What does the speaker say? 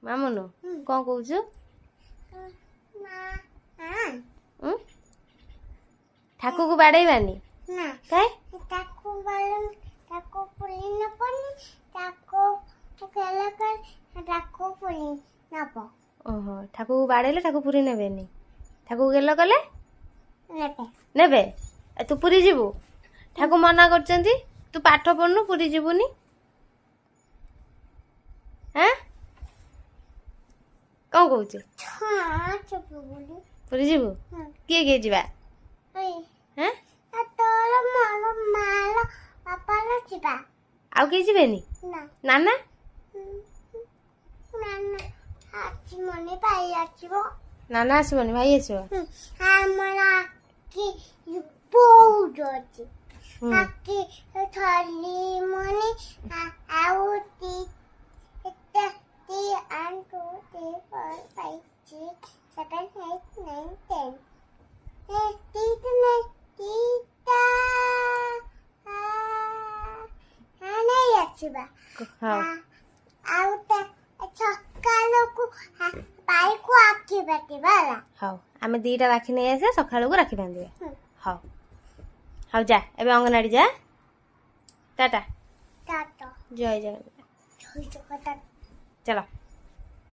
ମାମୁନୁ କ'ଣ କହୁଛୁ? ଠାକୁକୁ ବାଡ଼େଇବାନି କାଇଁ? ଓହୋ, ଠାକୁକୁ ବାଡ଼େଇଲେ ଠାକୁ ପୁରୀ ନେବେନି। ଠାକୁକୁ ଗେଲ କଲେ ନେବେ। ତୁ ପୁରୀ ଯିବୁ? ଠାକୁ ମନା କରୁଛନ୍ତି ତୁ ପାଠ ପଢୁନୁ, ପୁରୀ ଯିବୁନି। ହାଁ କ'ଣ କହୁଛୁ? ପୁରୀ ଯିବୁ? କିଏ କିଏ ଯିବା? ଆଉ କେହି ଯିବେନି? ନାନା ନାନା ଆସିବନି, ଭାଇ ଆସିବ। ହଉ, ଆମେ 2ଟା ରାକ୍ଷୀ ନେଇ ଆସିବା, ସକାଳକୁ ରାକ୍ଷୀ ବାନ୍ଧିବା। ହଉ ହଉ, ଯା ଏବେ ଅଙ୍ଗନବାଡ଼ି ଯା। ଟାଟା, ଜୟ ଜଗନ୍ନାଥ, ଚାଲ।